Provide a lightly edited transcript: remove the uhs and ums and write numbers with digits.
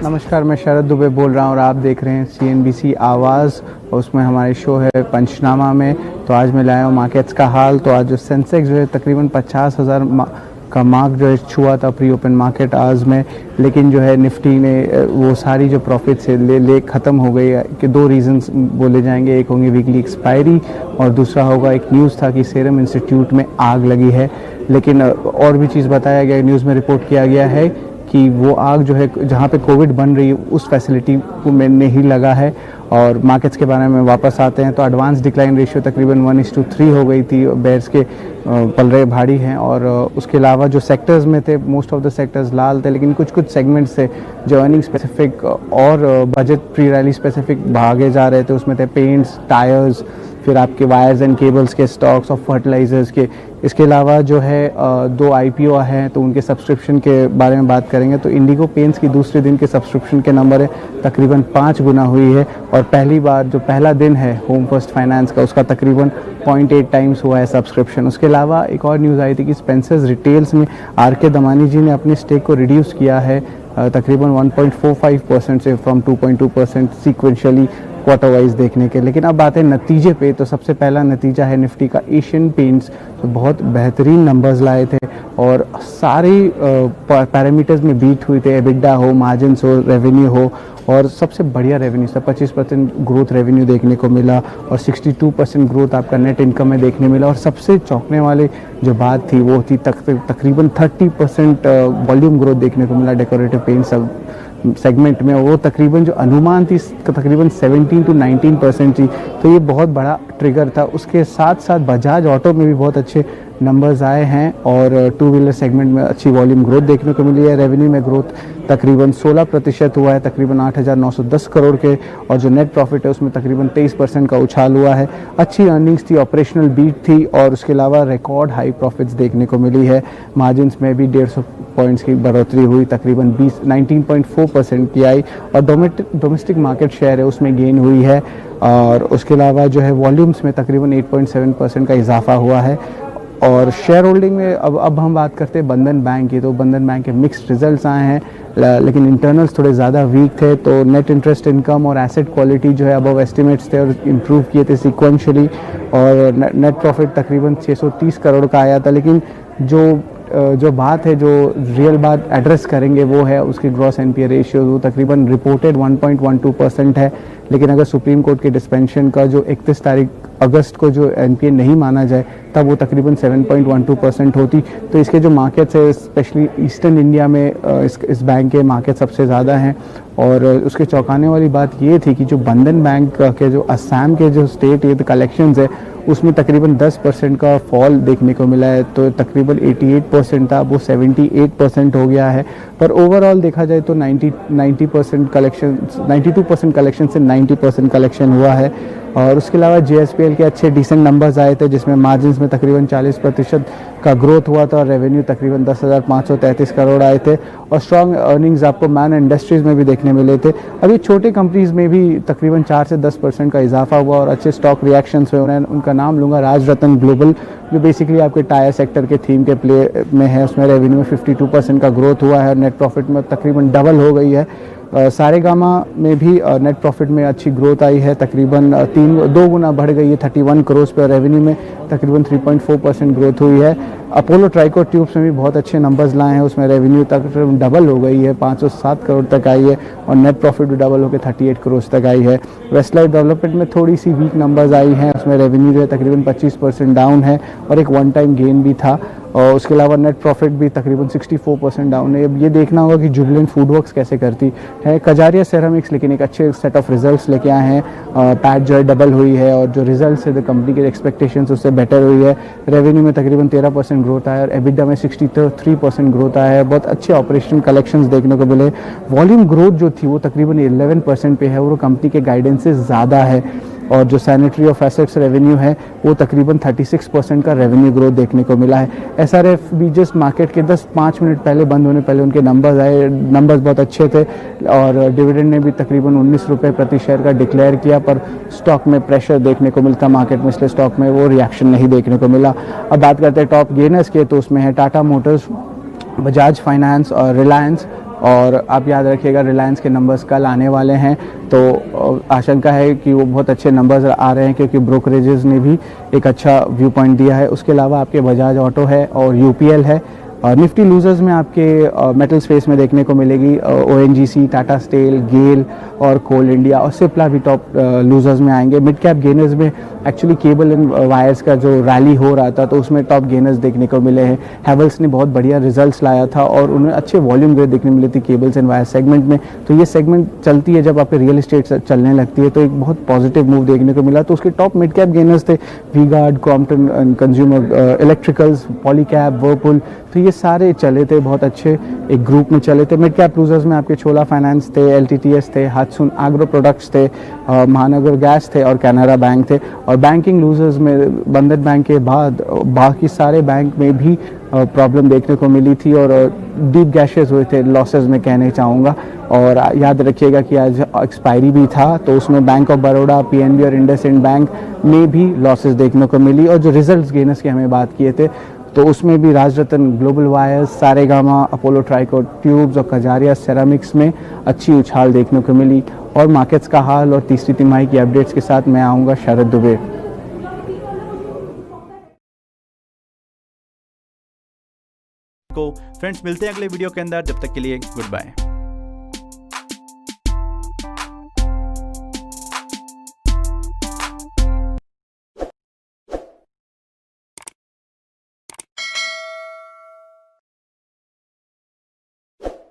नमस्कार, मैं शरद दुबे बोल रहा हूँ और आप देख रहे हैं CNBC आवाज़। और उसमें हमारे शो है पंचनामा में। तो आज मैं लाया हूँ मार्केट्स का हाल। तो आज जो सेंसेक्स जो है तकरीबन 50,000 का मार्क जो है छुआ था प्री ओपन मार्केट आज में, लेकिन जो है निफ्टी ने वो सारी जो प्रॉफिट से ले ख़त्म हो गई है कि दो रीजंस बोले जाएंगे। एक होंगे वीकली एक्सपायरी और दूसरा होगा एक न्यूज़ था कि सीरम इंस्टीट्यूट में आग लगी है। लेकिन और भी चीज़ बताया गया, न्यूज़ में रिपोर्ट किया गया है कि वो आग जो है जहाँ पे कोविड बन रही है उस फैसिलिटी को में नहीं लगा है। और मार्केट्स के बारे में वापस आते हैं तो एडवांस डिक्लाइन रेशियो तकरीबन 1:3 हो गई थी। बेयर्स के पलड़े भारी हैं। और उसके अलावा जो सेक्टर्स में थे, मोस्ट ऑफ द सेक्टर्स लाल थे, लेकिन कुछ सेगमेंट्स थे जो अर्निंग स्पेसिफिक और बजट प्री रैली स्पेसिफिक भागे जा रहे थे। उसमें थे पेंट्स, टायर्स, फिर आपके वायर्स एंड केबल्स के स्टॉक्स और फर्टिलाइजर्स के। इसके अलावा जो है 2 IPO हैं तो उनके सब्सक्रिप्शन के बारे में बात करेंगे। तो इंडिगो पेंट्स की दूसरे दिन के सब्सक्रिप्शन के नंबर है तकरीबन 5 गुना हुई है। और पहली बार जो पहला दिन है होम फर्स्ट फाइनेंस का, उसका तकरीबन 0.8 टाइम्स हुआ है सब्सक्रिप्शन। उसके अलावा एक और न्यूज़ आई थी कि स्पेंसर्स रिटेल्स में RK दमानी जी ने अपने स्टेक को रिड्यूस किया है तकरीबन 1.45% से फ्रॉम 2.2% सीक्वेंशियली क्वार्टर वाइज देखने के। लेकिन अब बात है नतीजे पे। तो सबसे पहला नतीजा है निफ्टी का एशियन पेंट्स, तो बहुत बेहतरीन नंबर्स लाए थे और सारे पैरामीटर्स में बीट हुए थे। एबिडा हो, मार्जिन्स हो, रेवेन्यू हो, और सबसे बढ़िया रेवेन्यू था। 25% ग्रोथ रेवेन्यू देखने को मिला और 62% ग्रोथ आपका नेट इनकम में देखने मिला। और सबसे चौंकने वाली जो बात थी वो थी तकरीबन 30% वॉल्यूम ग्रोथ देखने को मिला डेकोरेटिव पेंट सेगमेंट में। वो तकरीबन जो अनुमान थी तकरीबन 17 to 19% थी। तो ये बहुत बड़ा ट्रिगर था। उसके साथ साथ बजाज ऑटो में भी बहुत अच्छे नंबर्स आए हैं और 2 व्हीलर सेगमेंट में अच्छी वॉल्यूम ग्रोथ देखने को मिली है। रेवेन्यू में ग्रोथ तकरीबन 16% हुआ है, तकरीबन 8,910 करोड़ के। और जो नेट प्रॉफिट है उसमें तकरीबन 23% का उछाल हुआ है। अच्छी अर्निंग्स थी, ऑपरेशनल बीट थी और उसके अलावा रिकॉर्ड हाई प्रॉफिट्स देखने को मिली है। मार्जिन्स में भी 150 पॉइंट्स की बढ़ोतरी हुई, तकरीबन 19.4% की आई। और डोमेस्टिक मार्केट शेयर है उसमें गेन हुई है। और उसके अलावा जो है वॉल्यूम्स में तकरीबन 8.7% का इजाफा हुआ है। और शेयर होल्डिंग में अब हम बात करते हैं बंधन बैंक की। तो बंधन बैंक के मिक्स्ड रिजल्ट्स आए हैं, लेकिन इंटरनल्स थोड़े ज़्यादा वीक थे। तो नेट इंटरेस्ट इनकम और एसेट क्वालिटी जो है अबव एस्टिमेट्स थे और इम्प्रूव किए थे सिक्वेंशली। और नेट प्रॉफिट तकरीबन 630 करोड़ का आया था। लेकिन जो बात है, जो रियल बात एड्रेस करेंगे वो है उसकी ग्रॉस NPA रेशियो। वो तकरीबन रिपोर्टेड 1.12% है, लेकिन अगर सुप्रीम कोर्ट के डिस्पेंशन का जो 31 अगस्त को जो NPA नहीं माना जाए तब वो तकरीबन 7.12% होती। तो इसके जो मार्केट्स है स्पेशली ईस्टर्न इंडिया में इस बैंक के मार्केट सबसे ज़्यादा हैं। और उसके चौंकाने वाली बात ये थी कि जो बंधन बैंक के जो असम के जो स्टेट ये कलेक्शंस है उसमें तकरीबन 10% का फॉल देखने को मिला है। तो तकरीबन 88% था, वो 78% हो गया है। पर ओवरऑल देखा जाए तो 92% कलेक्शन से 90% कलेक्शन हुआ है। और उसके अलावा JSPL के अच्छे डिसेंट नंबर्स आए थे, जिसमें मार्जिन्स में तकरीबन 40% का ग्रोथ हुआ था और रेवेन्यू तकरीबन 10,533 करोड़ आए थे। और स्ट्रॉन्ग अर्निंग्स आपको मैन इंडस्ट्रीज़ में भी देखने मिले थे। अभी छोटे कंपनीज़ में भी तकरीबन 4 से 10% का इजाफा हुआ और अच्छे स्टॉक रिएक्शंस हुए। उनका नाम लूँगा राज रतन ग्लोबल, जो बेसिकली आपके टायर सेक्टर के थीम के प्ले में है। उसमें रेवेन्यू में 52% का ग्रोथ हुआ है और नेट प्रॉफिट में तकरीबन डबल हो गई है। सारेगामा में भी नेट प्रॉफिट में अच्छी ग्रोथ आई है, तकरीबन 2 गुना बढ़ गई है 31 करोड़ पे। रेवेन्यू में तकरीबन 3.4% ग्रोथ हुई है। अपोलो ट्राइकोट ट्यूब्स में भी बहुत अच्छे नंबर्स लाए हैं, उसमें रेवेन्यू तक डबल हो गई है, 507 करोड़ तक आई है और नेट प्रॉफिट भी डबल होकर 38 करोड़ तक आई है। वेस्टलाइफ डेवलपमेंट में थोड़ी सी वीक नंबर्स आई हैं, उसमें रेवेन्यू जो है तकरीबन 25% डाउन है और एक वन टाइम गेन भी था। और उसके अलावा नेट प्रॉफिट भी तकरीबन 64% डाउन है। अब ये देखना होगा कि जुबिलेंट फूडवर्क्स कैसे करती है। कजारिया सेरामिक्स लेकिन एक अच्छे सेट ऑफ रिजल्ट्स लेके आए हैं। पैट जो है डबल हुई है और जो रिजल्ट्स है कंपनी के एक्सपेक्टेशंस उससे बेटर हुई है। रेवेन्यू में तकरीबन 13% ग्रोथ आया और एबिडा में 63% ग्रोथ आया है। बहुत अच्छे ऑपरेशन कलेक्शंस देखने को मिले। वॉल्यूम ग्रोथ जो थी वो तकरीबन 11% पे है और वो कंपनी के गाइडेंस से ज़्यादा है। और जो सैनिटरी ऑफ एसेट्स रेवेन्यू है वो तकरीबन 36% का रेवेन्यू ग्रोथ देखने को मिला है। SRF भी जस्ट मार्केट के 10-5 मिनट पहले बंद होने पहले उनके नंबर्स आए, नंबर्स बहुत अच्छे थे और डिविडेंड ने भी तकरीबन 19 रुपये प्रति शेयर का डिक्लेयर किया। पर स्टॉक में प्रेशर देखने को मिलता मार्केट में, इसलिए स्टॉक में वो रिएक्शन नहीं देखने को मिला। अब बात करते हैं टॉप गेनर्स के, तो उसमें है टाटा मोटर्स, बजाज फाइनेंस और रिलायंस और आप याद रखिएगा रिलायंस के नंबर्स कल आने वाले हैं, तो आशंका है कि वो बहुत अच्छे नंबर्स आ रहे हैं क्योंकि ब्रोकरेजेस ने भी एक अच्छा व्यू पॉइंट दिया है। उसके अलावा आपके बजाज ऑटो है और यूपीएल है। निफ्टी लूजर्स में आपके मेटल स्पेस में देखने को मिलेगी ओएनजीसी, टाटा स्टील, गेल और कोल इंडिया, और सिप्ला भी टॉप लूजर्स में आएंगे। मिड कैप गेनर्स में एक्चुअली केबल एंड वायर्स का जो रैली हो रहा था तो उसमें टॉप गेनर्स देखने को मिले हैं। हैवेल्स ने बहुत बढ़िया रिजल्ट्स लाया था और उन्हें अच्छे वॉल्यूम ग्रोथ देखने मिली थी केबल्स एंड वायर सेगमेंट में। तो ये सेगमेंट चलती है जब आपकी रियल एस्टेट चलने लगती है, तो एक बहुत पॉजिटिव मूव देखने को मिला। तो उसके टॉप मिड कैप गेनर्स थे V-Guard, Crompton and consumer electricals, Polycab, Whirlpool. तो ये सारे चले थे, बहुत अच्छे एक ग्रुप में चले थे। मिड कैप लूजर्स में आपके छोला फाइनेंस थे, एलटीटीएस थे, हाथसून एग्रो प्रोडक्ट्स थे, महानगर गैस थे और कैनरा बैंक थे। और बैंकिंग लूजर्स में बंधन बैंक के बाद बाकी सारे बैंक में भी प्रॉब्लम देखने को मिली थी और डीप गैशेस हुए थे लॉसेस में कहने चाहूँगा। और याद रखिएगा कि आज एक्सपायरी भी था, तो उसमें बैंक ऑफ बड़ौदा, पीएनबी और इंडसइंड बैंक में भी लॉसेस देखने को मिली। और जो रिजल्ट्स गेनर्स की हमें बात किए थे तो उसमें भी Rajratna, global wires, Saregama, Apollo tricot tubes और कजारिया सेरामिक्स में अच्छी उछाल देखने को मिली। और मार्केट्स का हाल और तीसरी तिमाही की अपडेट्स के साथ मैं आऊँगा शरद दुबे। फ्रेंड्स मिलते हैं अगले वीडियो के अंदर, जब तक के लिए गुड बाय।